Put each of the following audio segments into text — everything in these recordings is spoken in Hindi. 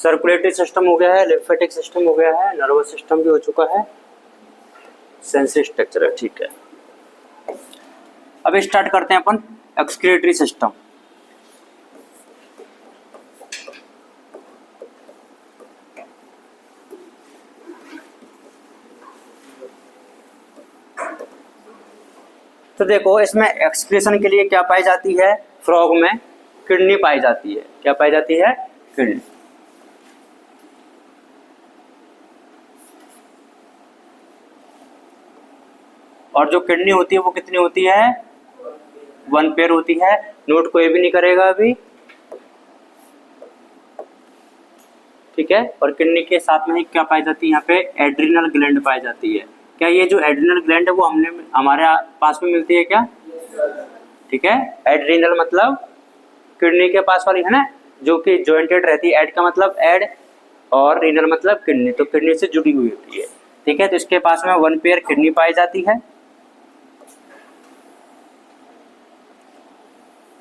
सर्कुलेटरी सिस्टम हो गया है, लिम्फेटिक सिस्टम हो गया है, नर्वस सिस्टम भी हो चुका है, सेंसरी स्ट्रक्चर है। ठीक है, अब स्टार्ट करते हैं अपन एक्सक्रीटरी सिस्टम। तो देखो इसमें एक्सक्रीशन के लिए क्या पाई जाती है, फ्रॉग में किडनी पाई जाती है। क्या पाई जाती है? किडनी। और जो किडनी होती है वो कितनी होती है? 1 पेयर होती है। नोट कोई भी नहीं करेगा अभी, ठीक है। और किडनी के साथ में ही क्या पाई जाती है यहाँ पे? एड्रिनल ग्लैंड पाई जाती है। क्या ये जो एड्रिनल ग्लैंड है वो हमारे पास में मिलती है क्या? ठीक है, एड्रिनल मतलब किडनी के पास वाली है ना, जो कि जॉइंटेड रहती है। एड का मतलब एड और रीनल मतलब किडनी, तो किडनी से जुड़ी हुई होती है। ठीक है, तो इसके पास में 1 पेयर किडनी पाई जाती है।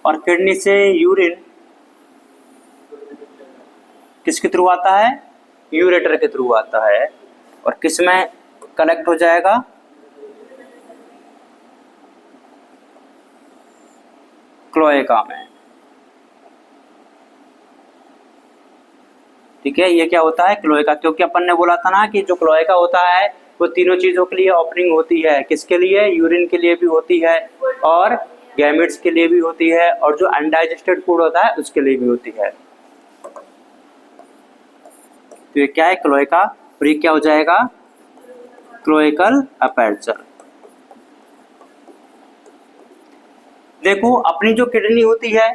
और किडनी से यूरिन किसके थ्रू आता है? यूरेटर के थ्रू आता है। और किस में कलेक्ट हो जाएगा? क्लोएका में। ठीक है, ये क्या होता है? क्लोएका। क्योंकि अपन ने बोला था ना कि जो क्लोएका होता है वो तीनों चीजों के लिए ओपनिंग होती है। किसके लिए? यूरिन के लिए भी होती है और गैमेट्स के लिए भी होती है, और जो अनडाइजेस्टेड फूड होता है उसके लिए भी होती है। तो ये क्या है? क्लोएका। और ये क्या हो जाएगा? Cloacal aperture. देखो अपनी जो किडनी होती है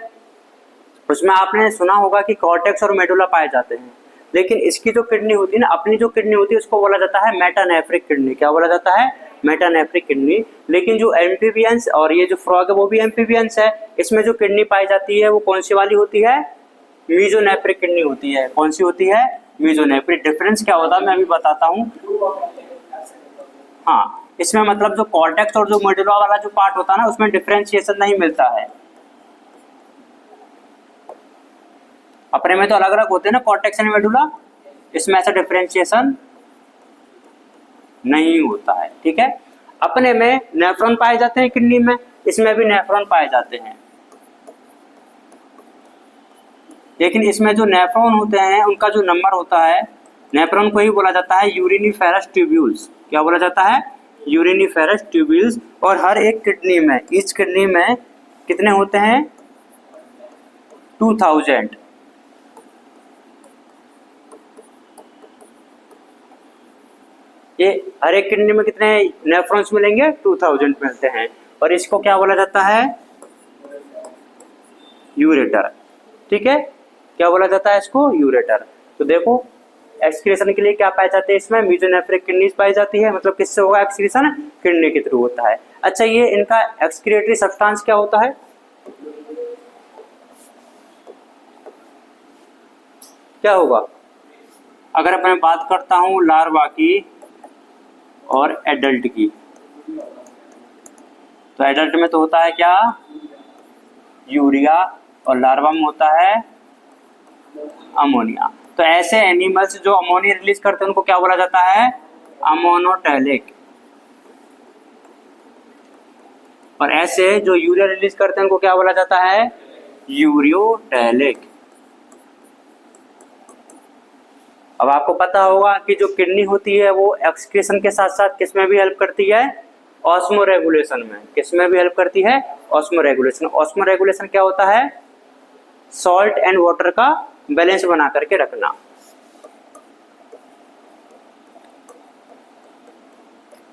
उसमें आपने सुना होगा कि कॉर्टेक्स और मेडुला पाए जाते हैं, लेकिन इसकी जो किडनी होती है ना, अपनी जो किडनी होती है उसको बोला जाता है मेटानेफ्रिक किडनी। क्या बोला जाता है? Metanephric kidney. लेकिन जो एम्फीबियंस और ये जो फ्रॉग है वो भी एम्फीबियंस है, इसमें जो किडनी पाई जाती है वो कौन सी वाली होती है? मीजोनेफ्रिक किडनी होती है। कौन सी होती है? मीजोनेफ्रिक। डिफरेंस क्या होता है मैं अभी बताता हूँ। हाँ, इसमें मतलब जो कॉर्टेक्स और जो मेडुला वाला जो पार्ट होता है ना उसमें डिफरेंशिएशन नहीं मिलता है। अपने में तो अलग अलग होते हैं ना कॉर्टेक्स एंड मेडुला, इसमें ऐसा डिफरेंशिएशन नहीं होता है। ठीक है, अपने में नेफ्रॉन पाए जाते हैं किडनी में, इसमें भी नेफ्रॉन पाए जाते हैं। लेकिन इसमें जो नेफ्रॉन होते हैं उनका जो नंबर होता है, नेफ्रॉन को ही बोला जाता है यूरिनिफेरस ट्यूब्यूल्स। क्या बोला जाता है? Uriniferous tubules. और हर एक किडनी में, इस किडनी में कितने होते हैं? 2000। ये हर एक किडनी में कितने नेफ्रॉन्स मिलेंगे? 2000 मिलते हैं। और इसको क्या बोला जाता है? यूरेटर। ठीक है, क्या बोला जाता है इसको? यूरेटर। तो देखो एक्सक्रीशन के लिए क्या पाए जाते हैं इसमें? मीजोनेफ्रिक किडनी पाई जाती है। मतलब किससे होगा एक्सक्रीशन? किडनी के थ्रू होता है। अच्छा, ये इनका एक्सक्रीटरी सब्सटेंस क्या होता है? क्या होगा? अगर मैं बात करता हूं लार्वा की और एडल्ट की, तो एडल्ट में तो होता है क्या? यूरिया, और लार्वा में होता है अमोनिया। तो ऐसे एनिमल्स जो अमोनिया रिलीज करते हैं उनको क्या बोला जाता है? अमोनोटैलिक। और ऐसे जो यूरिया रिलीज करते हैं उनको क्या बोला जाता है? यूरियोटैलिक। अब आपको पता होगा कि जो किडनी होती है वो एक्सक्रीशन के साथ साथ किस में भी हेल्प करती है? ऑस्मो रेगुलेशन में। किस में भी हेल्प करती है? Osmo regulation. ऑस्मो रेगुलेशन क्या होता है? सॉल्ट एंड वाटर का बैलेंस बना करके रखना।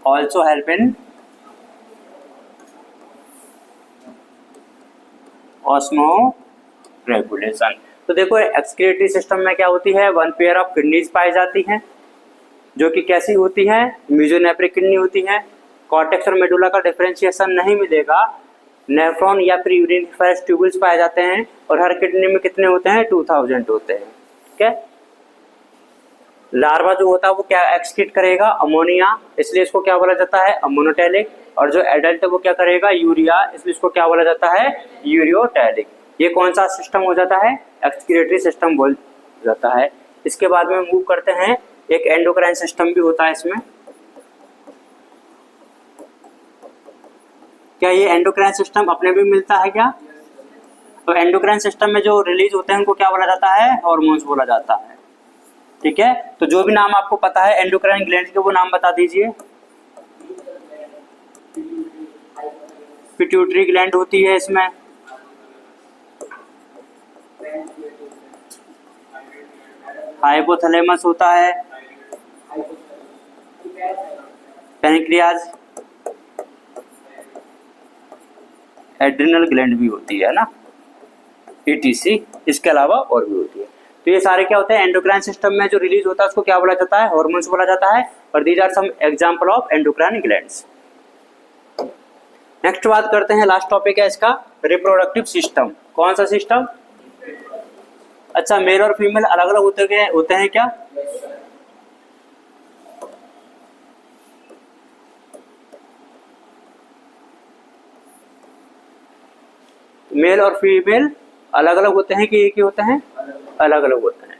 Also help in osmo regulation. तो देखो एक्सक्रीटरी सिस्टम में क्या होती है? 1 पेयर ऑफ किडनीज पाई जाती हैं, जो कि कैसी होती है? मीजोनेफ्रिक किडनी होती है। कॉर्टेक्स और मेडुला का डिफरेंशिएशन नहीं मिलेगा। नेफ्रॉन या फिर यूरिनिफेरस ट्यूब्यूल्स पाए जाते हैं। और हर किडनी में कितने होते हैं? 2000 होते हैं। ठीक है, लार्वा जो होता है वो क्या एक्सक्रीट करेगा? अमोनिया, इसलिए इसको क्या बोला जाता है? अमोनोटैलिक। और जो एडल्ट है वो क्या करेगा? यूरिया, इसलिए इसको क्या बोला जाता है? यूरियोटैलिक। ये कौन सा सिस्टम हो जाता है? एक्सक्रीटरी सिस्टम बोल जाता है। इसके बाद में मूव करते हैं, एक एंडोक्राइन सिस्टम भी होता है इसमें। क्या ये एंडोक्राइन सिस्टम अपने भी मिलता है क्या? तो एंडोक्राइन सिस्टम में जो रिलीज होते हैं उनको क्या बोला जाता है? हार्मोन्स बोला जाता है। ठीक है, तो जो भी नाम आपको पता है एंडोक्राइन ग्लैंड के वो नाम बता दीजिए। पिट्यूटरी ग्लैंड होती है इसमें, हाइपोथैलेमस होता है, पैनक्रियाज, एड्रिनल ग्लैंड भी होती है ना, ETC। इसके अलावा और भी होती है। तो ये सारे क्या होते हैं? एंडोक्राइन सिस्टम में जो रिलीज होता है उसको क्या बोला जाता है? हार्मोन्स बोला जाता है। और these are some example of endocrine glands. Next बात करते हैं, लास्ट टॉपिक है इसका रिप्रोडक्टिव सिस्टम। कौन सा सिस्टम? अच्छा, मेल और फीमेल अलग अलग होते हैं क्या? मेल और फीमेल अलग अलग होते हैं कि एक ही होते हैं? अलग अलग होते हैं।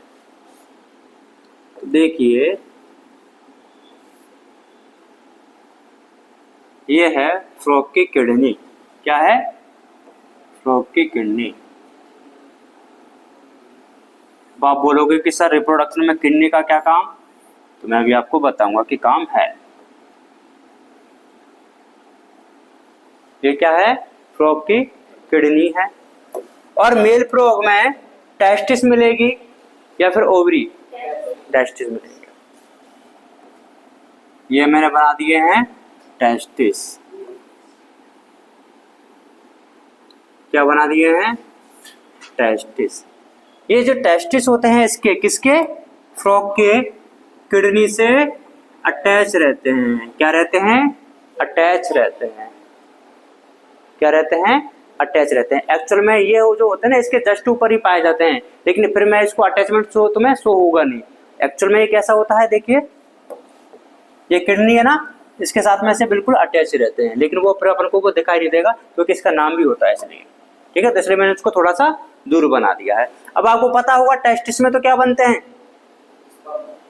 तो देखिए ये है फ्रॉग की किडनी। क्या है? फ्रॉग की किडनी। आप बोलोगे कि सर रिप्रोडक्शन में किडनी का क्या काम? तो मैं अभी आपको बताऊंगा कि काम है। ये क्या है? फ्रॉग की किडनी है। और मेल फ्रॉग में टेस्टिस मिलेगी या फिर ओवरी? टेस्टिस मिलेगी। ये मैंने बना दिए हैं टेस्टिस। क्या बना दिए हैं? टेस्टिस। ये जो टेस्टिस होते हैं इसके किसके? फ्रॉग के किडनी से अटैच रहते हैं। क्या रहते हैं? अटैच रहते हैं। क्या रहते हैं? अटैच रहते हैं। एक्चुअल में ये जो होते हैं ना इसके जस्ट ऊपर ही पाए जाते हैं, लेकिन फिर मैं इसको अटैचमेंट तुम्हें शो होगा नहीं। एक्चुअल में ये कैसा होता है? देखिए ये किडनी है ना, इसके साथ में से बिल्कुल अटैच रहते हैं, लेकिन वो अपन को दिखाई नहीं देगा क्योंकि इसका नाम भी होता है इसलिए। ठीक है, तो इसलिए मैंने उसको थोड़ा सा दूर बना दिया है। अब आपको पता होगा टेस्टिस में तो क्या बनते हैं?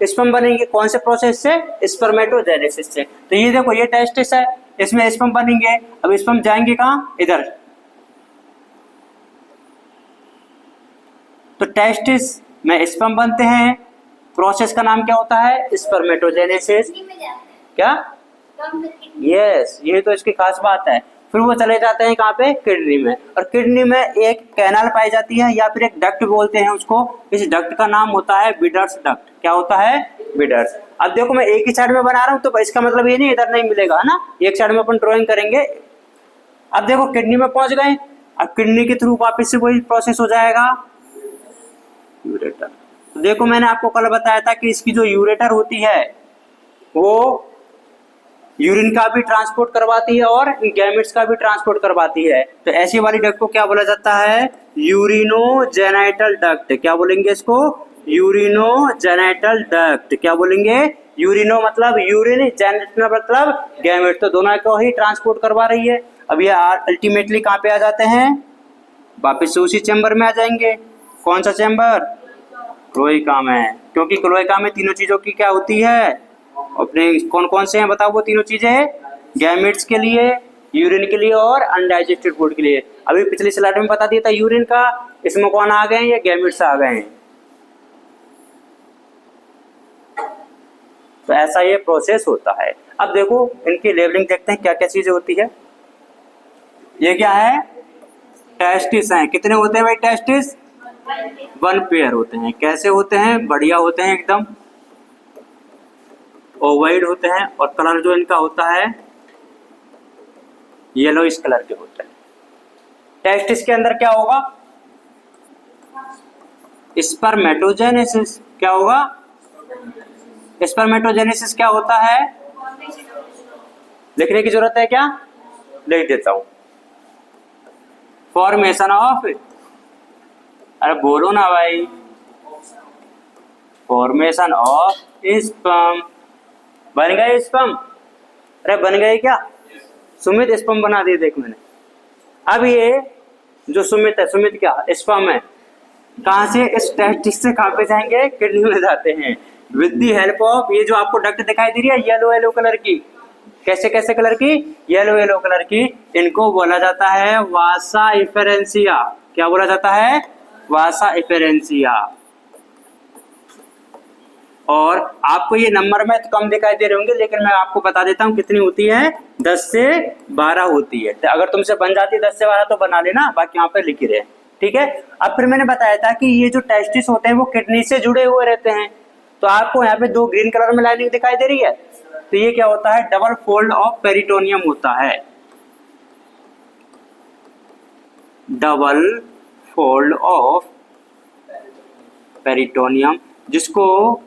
स्पर्म बनेंगे। कौन से प्रोसेस से? स्पर्मेटोजेनेसिस से। तो ये देखो ये टेस्टिस है, इसमें स्पर्म बनेंगे। अब स्पर्म जाएंगे कहाँ? इधर। तो टेस्टिस में स्पर्म बनते हैं। प्रोसेस का नाम क्या होता है? स्पर्मेटोजेनेसिस। क्या? यस, ये तो इसकी खास बात है। फिर वो चले जाते हैं कहाँ पे? किडनी में। और किडनी में एक कैनाल पाई जाती है या फिर एक डक्ट बोलते हैं उसको। इस डक्ट का नाम होता है बिडर्स डक्ट। क्या होता है? बिडर्स। अब देखो मैं एक ही साइड में बना रहा हूँ तो इसका मतलब ये नहीं इधर नहीं मिलेगा ना, एक साइड में अपन ड्राइंग करेंगे। अब देखो किडनी में पहुंच गए, अब किडनी के थ्रू वापस से वही प्रोसेस हो जाएगा यूरेटर। तो देखो मैंने आपको कल बताया था कि इसकी जो यूरेटर होती है वो यूरिन का भी ट्रांसपोर्ट करवाती है और गैमेट्स का भी ट्रांसपोर्ट करवाती है। तो ऐसी वाली डक्ट को क्या बोला जाता है? Urinogenital duct. क्या बोलेंगे इसको? Urinogenital duct. क्या बोलेंगे? यूरिनो मतलब यूरिन, जेनेट मतलब गैमेट, तो दोनों को ही ट्रांसपोर्ट करवा रही है। अब ये अल्टीमेटली कहाँ पे आ जाते हैं? वापिस से उसी चैम्बर में आ जाएंगे। कौन सा चैम्बर? क्लोएका में। क्योंकि क्लोएका में तीनों चीजों की क्या होती है? अपने कौन कौन से हैं बताओ वो तीनों चीजें? गैमेट्स के लिए, यूरिन के लिए और अनडाइजेस्टेड फूड के लिए। अभी पिछली स्लाइड में बता दिया था यूरिन का, इसमें कौन आ गए हैं? ये गैमेट्स आ गए हैं। तो ऐसा ये प्रोसेस होता है। अब देखो इनकी लेवलिंग देखते हैं क्या क्या चीजें होती है। ये क्या है? टेस्टिस हैं। कितने होते हैं भाई टेस्टिस? 1 पेयर होते हैं। कैसे होते हैं? बढ़िया होते हैं एकदम, ओवाइड होते हैं और कलर जो इनका होता है येलो इस कलर के होते हैं। टेस्टिस के अंदर क्या होगा? स्पर्मेटोजेनेसिस। क्या होगा? स्पर्मेटोजेनेसिस क्या होता है? लिखने की जरूरत है क्या? लिख देता हूं। फॉर्मेशन ऑफ, अरे बोलो ना भाई, फॉर्मेशन ऑफ स्पर्म। बन गए स्पर्म? अरे बन गए क्या? सुमित स्पर्म बना दिए देख मैंने। अब ये जो सुमित है, सुमित क्या? स्पर्म है। कहाँ से? इस टेस्टिस से कहाँ पे जाएंगे? किडनी में जाते हैं। विद दी हेल्प ऑफ, ये जो आपको डक्ट दिखाई दे रही है येलो येलो कलर की, कैसे कैसे कलर की? येलो येलो कलर की, इनको बोला जाता है वासा इफेरेंसिया। क्या बोला जाता है? वासा इफेरेंसिया। और आपको ये नंबर में तो कम दिखाई दे रहे होंगे, लेकिन मैं आपको बता देता हूँ कितनी होती है, 10 से 12 होती है। तो अगर तुमसे बन जाती है 10 से 12 तो बना लेना, बाकी यहाँ पे लिख ही रहे। ठीक है। अब फिर मैंने बताया था कि ये जो टेस्टिस होते हैं वो किडनी से जुड़े हुए रहते हैं। तो आपको यहाँ पे 2 ग्रीन कलर में लाइनिंग दिखाई दे रही है, तो ये क्या होता है? डबल फोल्ड ऑफ पेरिटोनियम होता है। डबल फोल्ड ऑफ पेरिटोनियम, जिसको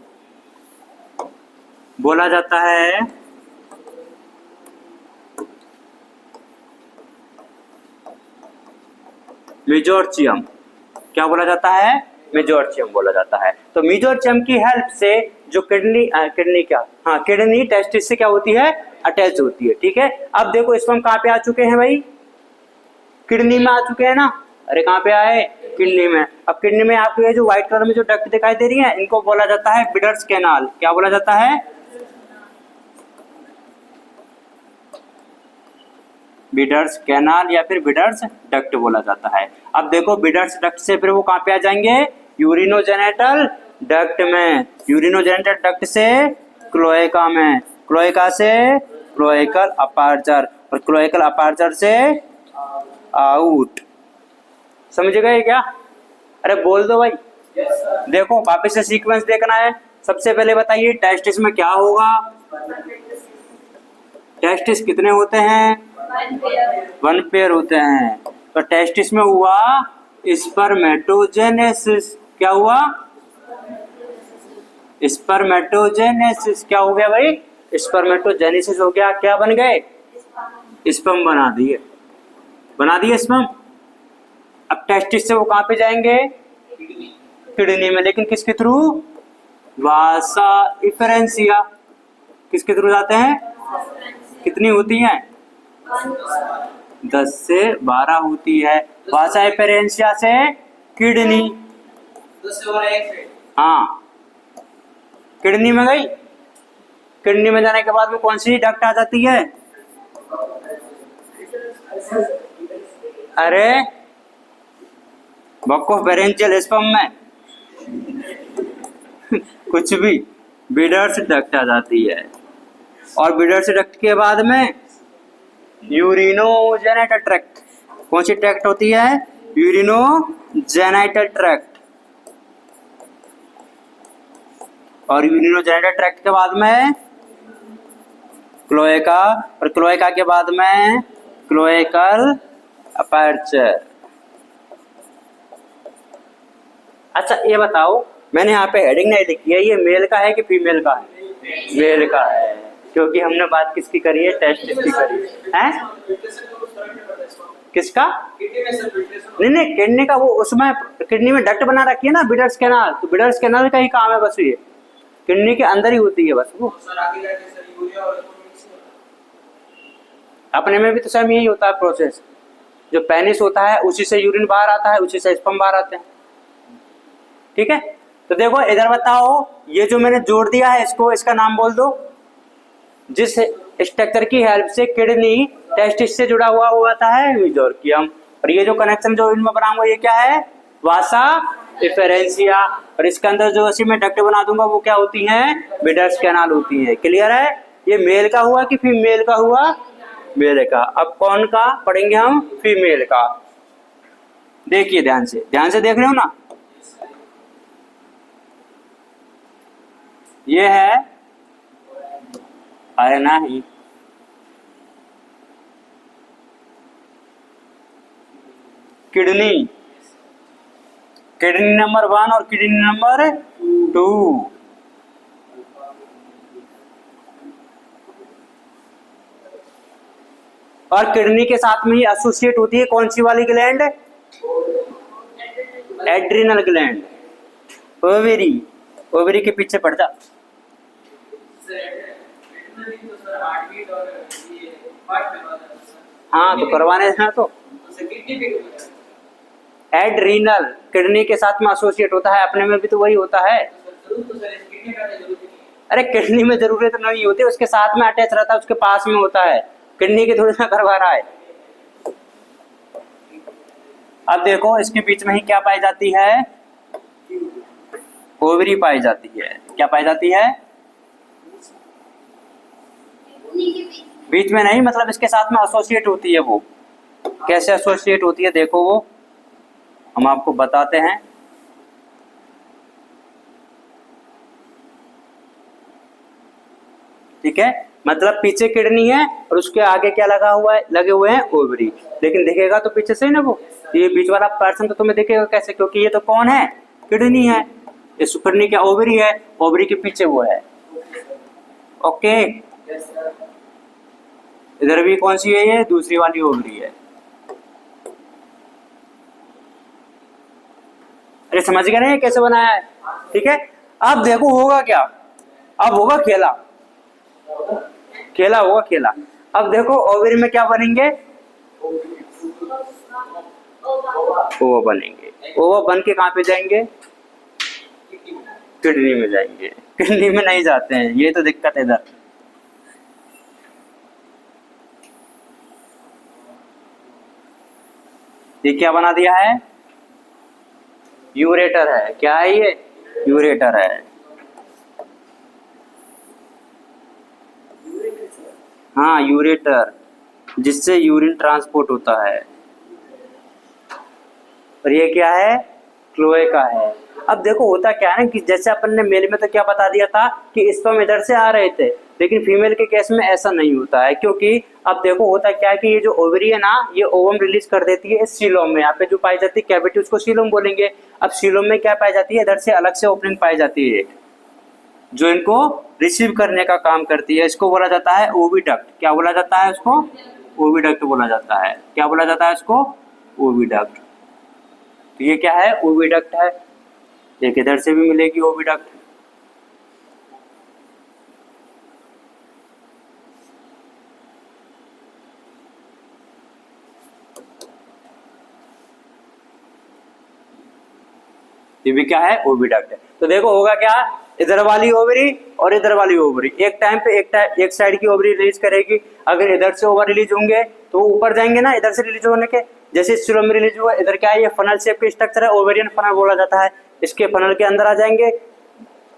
बोला जाता है मेजोर्चियम। क्या बोला जाता है? मेजोर्चियम बोला जाता है। तो मेजोर्चियम की हेल्प से जो किडनी टेस्टिस से क्या होती है? अटैच होती है। ठीक है। अब देखो स्पर्म कहाँ पे आ चुके हैं भाई? किडनी में आ चुके हैं ना। अरे कहाँ पे आए? किडनी में। अब किडनी में आपको ये जो व्हाइट कलर में जो डक्ट दिखाई दे रही है, इनको बोला जाता है बिडर्स कैनाल। क्या बोला जाता है? बिडर्स कैनाल या फिर बिडर्स डक्ट बोला जाता है। अब देखो बिडर्स डक्ट से फिर वो कहाँ पे आ जाएंगे? यूरिनोजेनेटल डक्ट में। यूरिनोजेनेटल डक्ट से क्लोएका में, क्लोएका से क्लोएकल अपार्चर, और क्लोएकल अपार्चर से आउट। समझ गए क्या? अरे बोल दो भाई। देखो वापस से सीक्वेंस देखना है। सबसे पहले बताइए टेस्टिस में क्या होगा? टेस्टिस कितने होते हैं? 1 पेयर होते हैं। तो टेस्टिस में हुआ स्पर्मेटोजेनेसिस। क्या हुआ? स्पर्मेटोजेनेसिस। क्या हो गया भाई? स्पर्मेटोजेनेसिस हो गया। क्या बन गए? स्पर्म बना दिए स्पर्म। अब टेस्टिस से वो कहाँ पे जाएंगे? किडनी में। लेकिन किसके थ्रू? वासा इफेरेंसिया। किसके थ्रू जाते हैं? कितनी होती हैं? 10 से 12 होती है। वासा इफेरेंसिया से किडनी। हाँ, किडनी में गई। किडनी में जाने के बाद में कौन सी डक्ट आ जाती है? अरे बको पेरेंशियल स्पर्म में कुछ भी, बिडर्स डक्ट आ जाती है। और बिडर्स डक्ट के बाद में यूरिनोजेनिटल ट्रैक्ट। कौन सी ट्रैक्ट होती है? Urinogenital tract. और यूरिनोजेनिटल ट्रैक्ट के बाद में क्लोएका, और क्लोएका के बाद में क्लोएकल अपर्चर। अच्छा ये बताओ, मैंने यहाँ पे हेडिंग नहीं लिखी है, ये मेल का है कि फीमेल का है? मेल का है, क्योंकि हमने बात किसकी करी है? टेस्टिस की करी है। किसका? नहीं, किडनी का। वो उसमें किडनी में डक्ट बना रखी है ना, बिडर्स कैनाल। तो बिडर्स कैनाल का ही काम है बस, ये किडनी के अंदर ही होती है बस। वो अपने में भी तो सेम यही होता है प्रोसेस। जो पेनिस होता है उसी से यूरिन बाहर आता है, उसी से स्पर्म बाहर आते हैं। ठीक है। तो देखो इधर बताओ, ये जो मैंने जोड़ दिया है इसको, इसका नाम बोल दो। जिस स्ट्रक्चर की हेल्प से किडनी टेस्टिस से जुड़ा हुआ होता है, मेजोर्कियम। और ये जो कनेक्शन जो इनमें बनाऊंगा ये क्या है? वासा इफेरेंसिया। और इसके अंदर जो इसी में डक्ट बना दूंगा वो क्या होती हैं? बिडर्स कैनाल होती है। क्लियर है? ये मेल का हुआ कि फीमेल का हुआ? मेल का। अब कौन का पढ़ेंगे हम? फीमेल का। देखिए ध्यान से देख रहे हो ना। ये है, अरे नहीं, किडनी नंबर 1 और किडनी नंबर 2। और किडनी के साथ में ही एसोसिएट होती है कौन सी वाली ग्लैंड? Adrenal gland. ओवेरी के पीछे पड़ जा। हाँ तो करवाने हैं तो एड्रीनल किडनी के साथ में एसोसिएट होता है, अपने में भी तो वही होता है। अरे किडनी में जरूरत नहीं होती, उसके साथ में अटैच रहता है, उसके पास में होता है, किडनी के थोड़ी ना करवा रहा है। अब देखो इसके बीच में ही क्या पाई जाती है, ओवरी पाई जाती है। क्या पाई जाती है? बीच में नहीं, मतलब इसके साथ में एसोसिएट होती है। वो कैसे एसोसिएट होती है देखो, वो हम आपको बताते हैं। ठीक है, मतलब पीछे किडनी है और उसके आगे क्या लगा हुआ है, लगे हुए हैं ओवरी, लेकिन दिखेगा तो पीछे से ही ना वो। ये बीच वाला पर्सन तो तुम्हें दिखेगा कैसे, क्योंकि ये तो कौन है, किडनी है। इस किडनी क्या ओवरी है, ओवरी के पीछे वो है। ओके, इधर भी कौन सी है, ये दूसरी वाली ओवरी है। अरे समझ गए ना ये कैसे बनाया है? ठीक है, अब देखो होगा क्या, अब होगा खेला, खेला होगा खेला। अब देखो ओवरी में क्या बनेंगे, ओवा बनेंगे। ओवा बन के कहाँ पे जाएंगे, किडनी में जाएंगे। किडनी में नहीं जाते हैं, ये तो दिक्कत है इधर। ये क्या बना दिया है, यूरेटर है। क्या है ये, यूरेटर है। हाँ यूरेटर, जिससे यूरिन ट्रांसपोर्ट होता है। और ये क्या है, क्लोएका है। अब देखो होता क्या है ना कि जैसे अपन ने मेल में तो क्या बता दिया था कि स्पर्म इधर से आ रहे थे, लेकिन फीमेल के केस में ऐसा नहीं होता है, क्योंकि अब देखो होता क्या है कि ये जो ओवरी है ना, ये ओवम रिलीज कर देती है इस सीलोम में। यहाँ पे जो पाई जाती है कैविटी, उसको सीलोम बोलेंगे। अब सीलोम में क्या पाई जाती है, इधर से अलग से ओपनिंग पाई जाती है जो इनको रिसीव करने का काम करती है। इसको बोला जाता है ओविडक्ट। क्या बोला जाता है उसको, ओविडक्ट बोला जाता है। क्या बोला जाता है इसको, ओविडक्ट। तो ये क्या है, ओविडक्ट है। एक इधर से भी मिलेगी ओविडक्ट। ये भी क्या है, ओविडक्ट है। तो देखो होगा क्या, इधर वाली ओवरी और इधर वाली ओवरी एक टाइम पे एक साइड की ओवरी रिलीज करेगी। अगर इधर से ओवर रिलीज होंगे तो वो ऊपर जाएंगे ना, इधर से रिलीज होने के। जैसे सीलोम में रिलीज हुआ, इधर क्या है, ये फनल शेप की स्ट्रक्चर है, ओवेरियन फनल बोला जाता है। इसके फनल के अंदर आ जाएंगे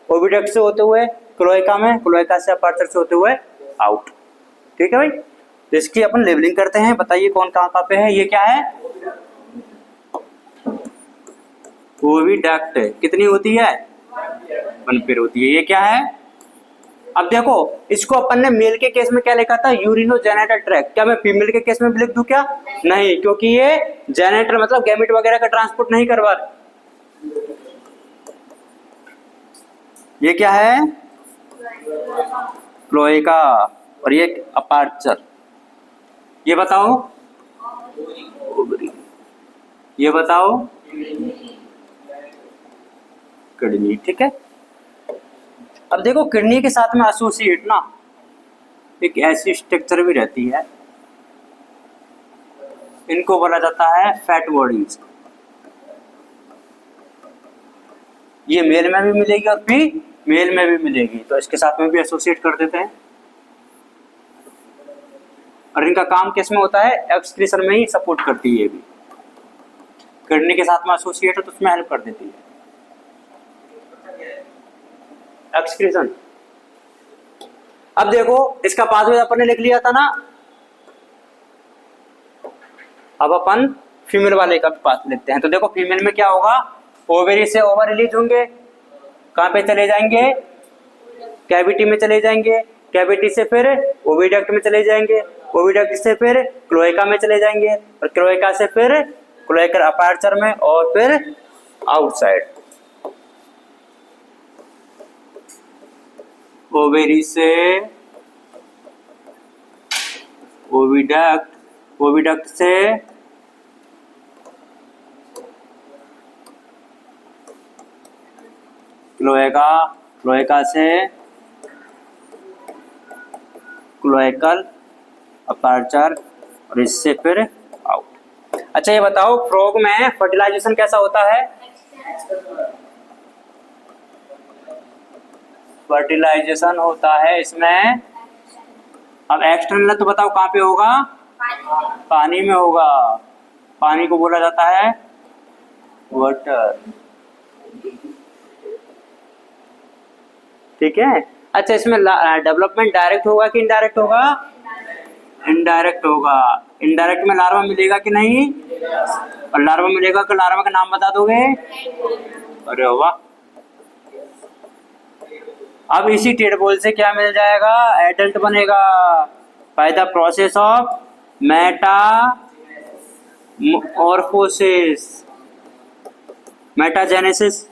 ओविडक्ट से होते हुए क्लोएका में, क्लोएका से अपर्चर से होते हुए आउट। ठीक है भाई, तो इसकी अपन लेबलिंग करते हैं। बताइए कौन कहाँ पे है। ये क्या है, ओविडक्ट। कितनी होती है, 1 पेयर होती है। ये क्या है, अब देखो इसको अपन ने मेल के केस में क्या लिखा था, यूरिनोजेनिटल ट्रैक्ट। क्या मैं फीमेल के केस में भी लिख दूं क्या, नहीं, क्योंकि ये जेनेटर मतलब गैमेट वगैरह का ट्रांसपोर्ट नहीं करवा। ये क्या है, क्लोएका, और ये अपर्चर। ये बताओ, ये बताओ, किडनी। ठीक है, अब देखो किडनी के साथ में एसोसिएट ना एक ऐसी स्ट्रक्चर भी रहती है, इनको बोला जाता है फैट बॉडीज। ये मेल में भी मिलेगी और फीमेल में भी मिलेगी, तो इसके साथ में भी एसोसिएट कर देते हैं। और इनका काम किस में होता है, एक्सक्रीशन में ही सपोर्ट करती है। ये भी किडनी के साथ में एसोसिएट है तो उसमें हेल्प कर देती है एक्सक्रीशन। अब देखो इसका पाथवे अपन ने लिख लिया था ना, अब अपन फीमेल वाले का पाथ लिखते हैं। तो देखो फीमेल में क्या होगा, ओवेरी से ओवर रिलीज होंगे, कहाँ पे चले जाएंगे, कैविटी में चले जाएंगे, कैविटी से फिर ओविडक्ट में चले जाएंगे, ओविडक्ट से फिर क्लोएका में चले जाएंगे, और क्लोएका से फिर क्लोएकर अपर्चर में, और फिर आउटसाइड। ओवेरी से ओविडक्ट, ओविडक्ट से क्लोएका, क्लोएका से क्लोएकल अपर्चर, और इससे फिर आउट। अच्छा ये बताओ फ्रॉग में फर्टिलाइजेशन कैसा होता है? फर्टिलाइजेशन होता है इसमें। अब एक्सटर्नल तो बताओ कहाँ पे होगा? पानी में होगा। पानी को बोला जाता है वाटर। ठीक है। अच्छा इसमें डेवलपमेंट डायरेक्ट होगा कि इनडायरेक्ट होगा? इनडायरेक्ट होगा। इनडायरेक्ट में लार्वा मिलेगा कि नहीं? और लार्वा मिलेगा तो लार्वा का नाम बता दोगे? अरे वाह। अब इसी टेडपोल से क्या मिल जाएगा? एडल्ट बनेगा by the process of Metamorphosis. Metagenesis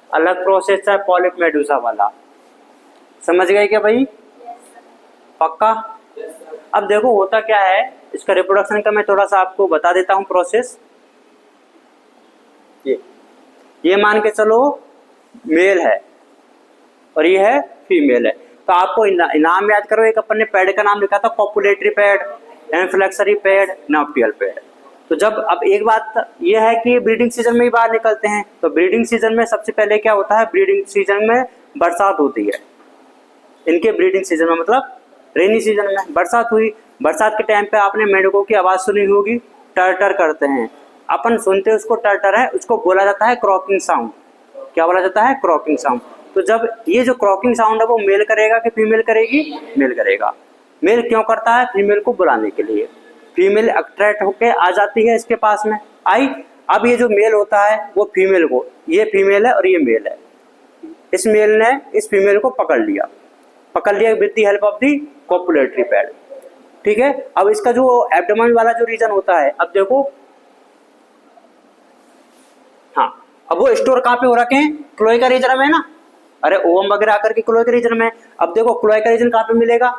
अलग प्रोसेस है पॉलिप मेडूसा वाला। समझ गए क्या भाई? पक्का? अब देखो होता क्या है इसका रिप्रोडक्शन का, मैं थोड़ा सा आपको बता देता हूँ प्रोसेस। ये मान के चलो मेल है और ये है फीमेल है, तो आपको नाम याद करो। एक अपन ने पैड का नाम लिखा था कॉपुलेटरी पैड, एनफ्लेक्सरी पैड, नाप्टियल पैड। तो जब अब एक बात ये है कि ब्रीडिंग सीजन में ही बाहर निकलते हैं, तो ब्रीडिंग सीजन में सबसे पहले क्या होता है? ब्रीडिंग सीजन में बरसात होती है। इनके ब्रीडिंग सीजन में मतलब रेनी सीजन में बरसात हुई। बरसात के टाइम पे आपने मेंढकों की आवाज सुनी होगी, टर टर करते हैं। अपन सुनते हैं उसको टर टर है, उसको बोला जाता है क्रॉकिंग साउंड। क्या बोला जाता है? Croaking sound. तो जब ये जो क्रॉकिंग साउंड है वो मेल करेगा कि फीमेल करेगी? मेल करेगा। मेल क्यों करता है? फीमेल को बुलाने के लिए। फीमेल अट्रैक्ट होके आ जाती है इसके पास में, आई। अब ये जो मेल होता है वो फीमेल को, ये फीमेल है और ये मेल है, इस मेल ने इस फीमेल को पकड़ लिया with the help of the copulatory pad. ठीक है। अब इसका जो एब्डोमेन वाला जो रीजन होता है, अब देखो, हाँ, अब वो स्टोर कहाँ पे हो रखे हैं? क्लोएका रीजन में ना। अरे ओवम वगैरह आकर के क्लोएका रीजन में। अब देखो क्लोएका रीजन कहाँ पे मिलेगा?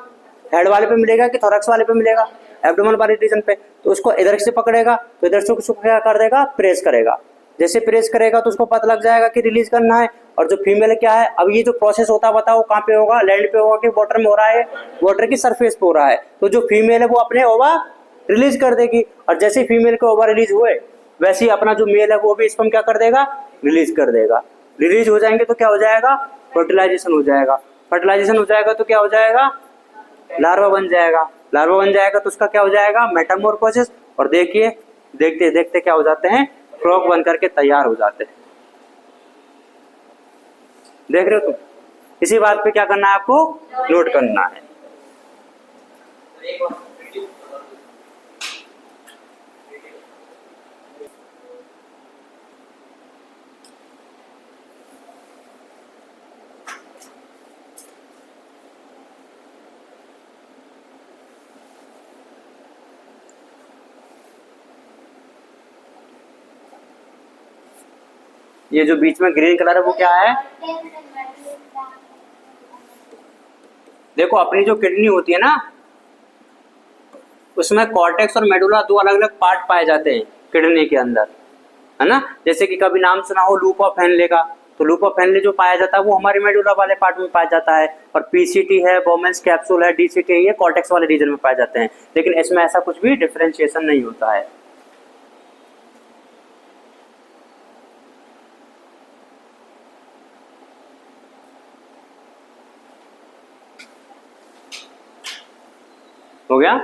हेड वाले पे मिलेगा कि थोरैक्स वाले पे मिलेगा? एब्डोमेन वाले रीजन पे। तो उसको इधर से पकड़ेगा तो इधर से उसको क्या कर देगा? प्रेस करेगा। जैसे प्रेस करेगा तो उसको पता लग जाएगा कि रिलीज करना है। और जो फीमेल क्या है, अब ये जो प्रोसेस होता है बताओ कहाँ पे होगा? लैंड पे होगा कि वाटर में हो रहा है? वाटर की सरफेस पे हो रहा है। तो जो फीमेल है वो अपने ओवा रिलीज कर देगी, और जैसे फीमेल के ओवा रिलीज हुए वैसे ही अपना जो मेल है वो भी स्पर्म क्या कर देगा? रिलीज कर देगा। रिलीज हो जाएंगे तो क्या हो जाएगा? फर्टिलाइजेशन हो जाएगा। फर्टिलाइजेशन हो जाएगा तो क्या हो जाएगा? लार्वा बन जाएगा। लार्वा बन जाएगा तो उसका क्या हो जाएगा? मेटामॉर्फोसिस। और देखिए देखते देखते क्या हो जाते हैं? फ्रॉग बन करके तैयार हो जाते हैं। देख रहे हो तुम? इसी बात पे क्या करना है आपको? नोट करना है। ये जो बीच में ग्रीन कलर है वो क्या है? देखो अपनी जो किडनी होती है ना, उसमें कॉर्टेक्स और मेडुला दो अलग अलग पार्ट पाए जाते हैं किडनी के अंदर, है ना। जैसे कि कभी नाम सुना हो लूप ऑफ हेनले का, तो लूप ऑफ हेनले जो पाया जाता है वो हमारी मेडुला वाले पार्ट में पाया जाता है। और पीसीटी है, बोमेंस कैप्सूल है, डीसीटी है, ये कॉर्टेक्स वाले रीजन में पाए जाते हैं। लेकिन इसमें ऐसा कुछ भी डिफरेंशिएशन नहीं होता है। हो गया?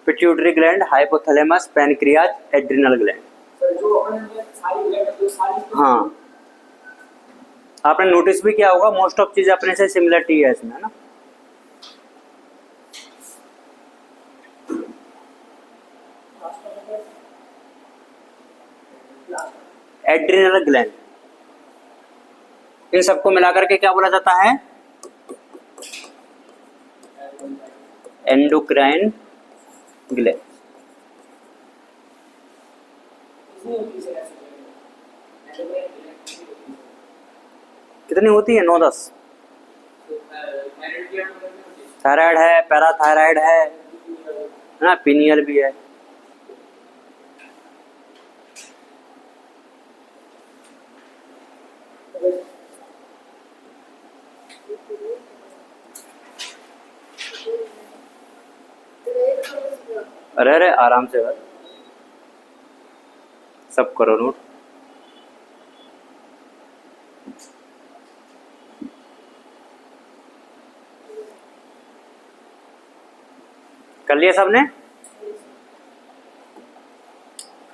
Pituitary gland, hypothalamus, pancreas, adrenal gland. हाँ, आपने नोटिस भी किया होगा मोस्ट ऑफ चीजें अपने से सिमिलरिटी है इसमें, है ना। एड्रिनल ग्लैंड, इन सबको मिलाकर के क्या बोला जाता है? Endocrine gland. कितनी होती है? 9-10। थायराइड है, पैराथायराइड है ना, पीनियल भी है। अरे अरे आराम से भाई, सब करो नोट। कर लिया सबने?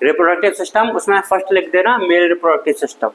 रिप्रोडक्टिव सिस्टम, उसमें फर्स्ट लिख देना मेल रिप्रोडक्टिव सिस्टम।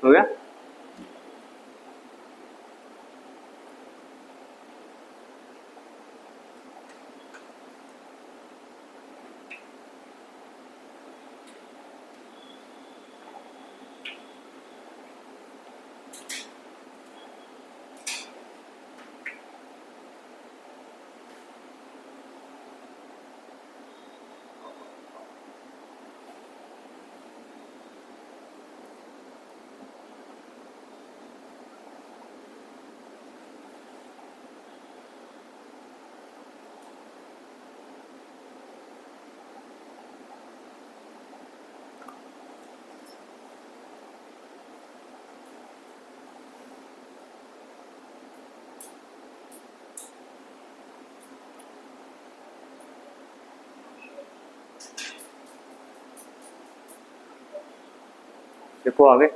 हो गया? देखो आगे,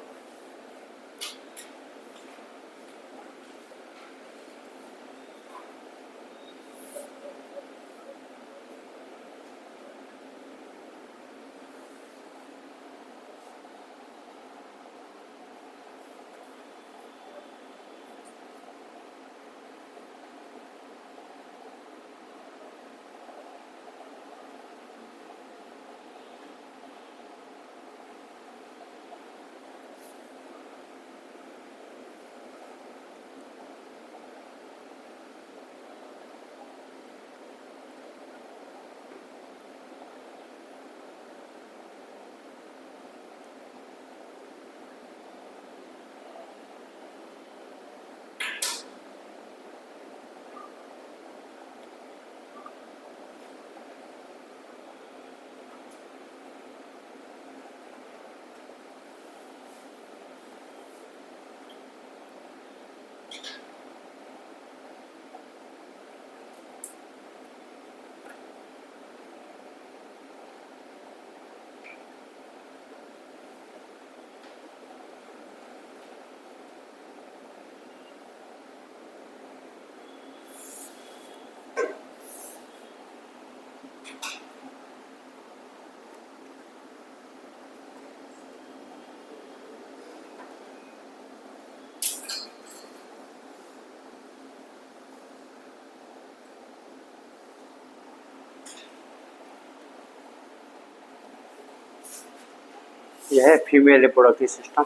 यह है फीमेल रिप्रोडक्टिव सिस्टम।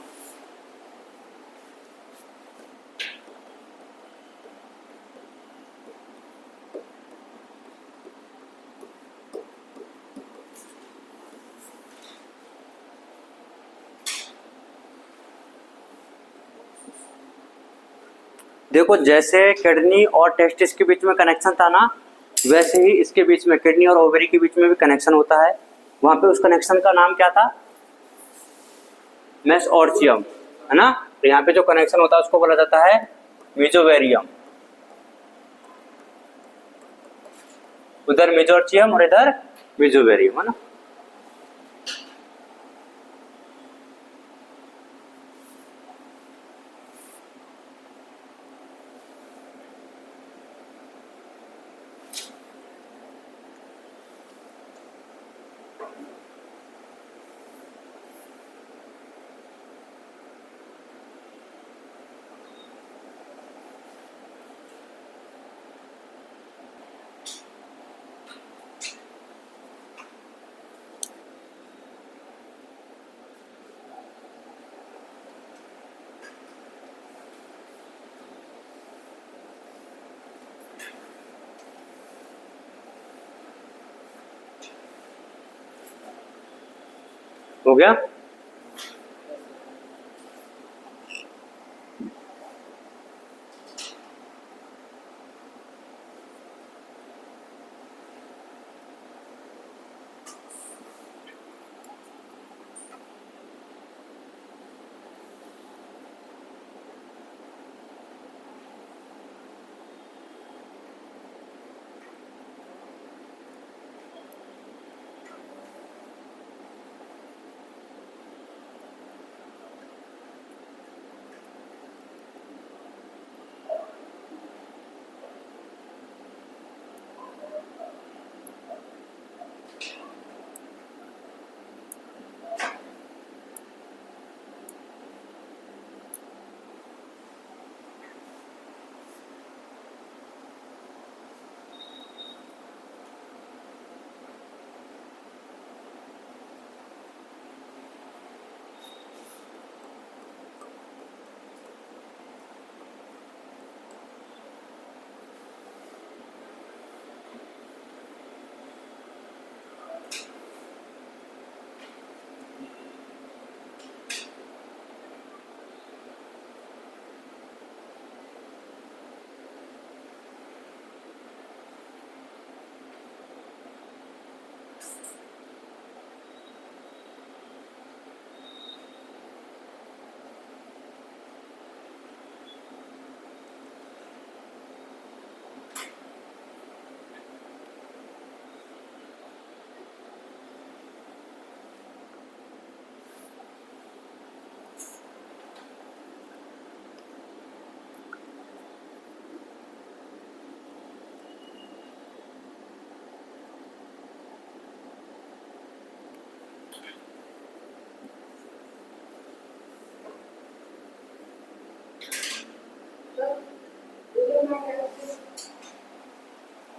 देखो जैसे किडनी और टेस्टिस के बीच में कनेक्शन था ना, वैसे ही इसके बीच में किडनी और ओवरी के बीच में भी कनेक्शन होता है। वहां पे उस कनेक्शन का नाम क्या था? मेसोर्चियम, है ना। तो यहाँ पे जो कनेक्शन होता है उसको बोला जाता है मेसोवेरियम। उधर मेसोर्चियम और इधर मेसोवेरियम, है ना। हो गया।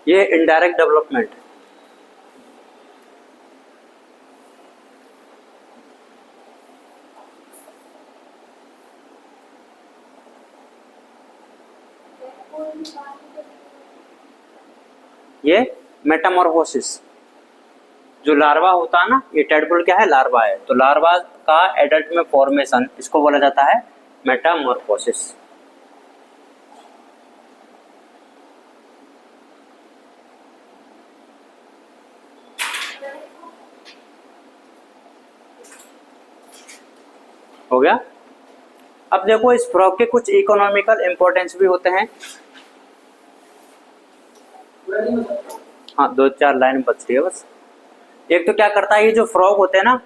ये इनडायरेक्ट डेवलपमेंट, ये मेटामॉर्फोसिस। जो लार्वा होता है ना, ये टेडपोल क्या है? लार्वा है। तो लार्वा का एडल्ट में फॉर्मेशन, इसको बोला जाता है मेटामॉर्फोसिस। हो गया। अब देखो इस फ्रॉग के कुछ इकोनॉमिकल इंपॉर्टेंस भी होते हैं। हाँ, 2-4 लाइन बच रही है बस। एक तो क्या करता है, ये जो फ्रॉग होते हैं ना,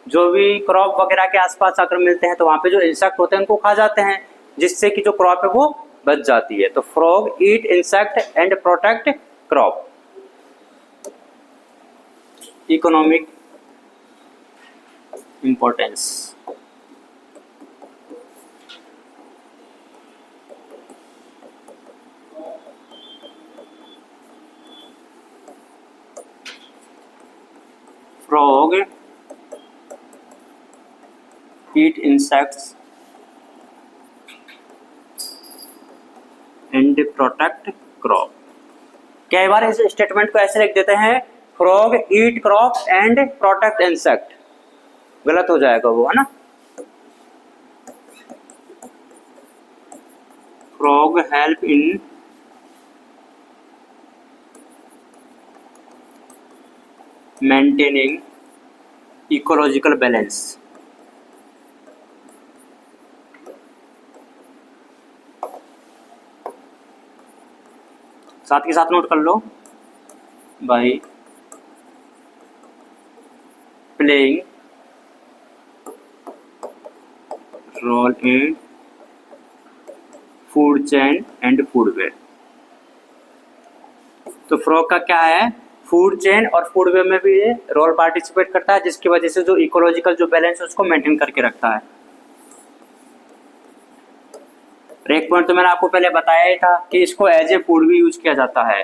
जो भी क्रॉप वगैरह के आसपास आकर मिलते हैं तो वहां पे जो इंसेक्ट होते हैं उनको खा जाते हैं, जिससे कि जो क्रॉप है वो बच जाती है। तो frog eat insect and protect crop. Economic importance, frog eat insects and protect crop। कई बार इस स्टेटमेंट को ऐसे लिख देते हैं, frog eat crop and protect insect, गलत हो जाएगा वो, है ना। frog help in maintaining ecological balance. साथ के साथ नोट कर लो, by playing role in food chain and food web. तो फ्रॉग का क्या है, फूड चेन और फूड वेब में भी रोल पार्टिसिपेट करता है, जिसकी वजह से जो इकोलॉजिकल जो बैलेंस है उसको मेंटेन करके रखता है। एक पॉइंट तो मैंने आपको पहले बताया ही था कि इसको एज ए फूड भी यूज किया जाता है,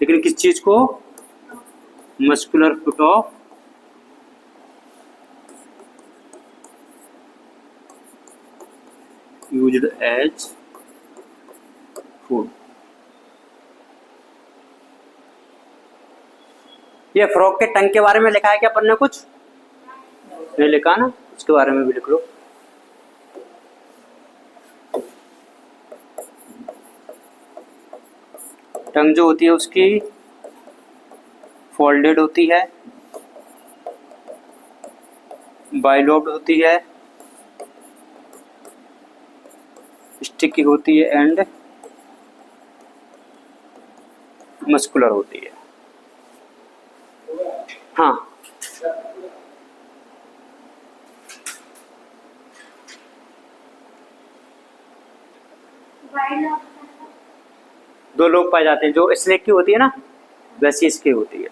लेकिन किस चीज को, muscular food of used as food. ये फ्रॉग के टंग के बारे में लिखा है क्या अपन ने, कुछ नहीं लिखा ना, उसके बारे में भी लिख लो। टंग जो होती है उसकी फोल्डेड होती है, बाइलोब्ड होती है, स्टिकी होती है एंड मस्कुलर होती है। हाँ, दो लोग पाए जाते हैं, जो स्नेक की होती है ना वैसी इसकी होती है।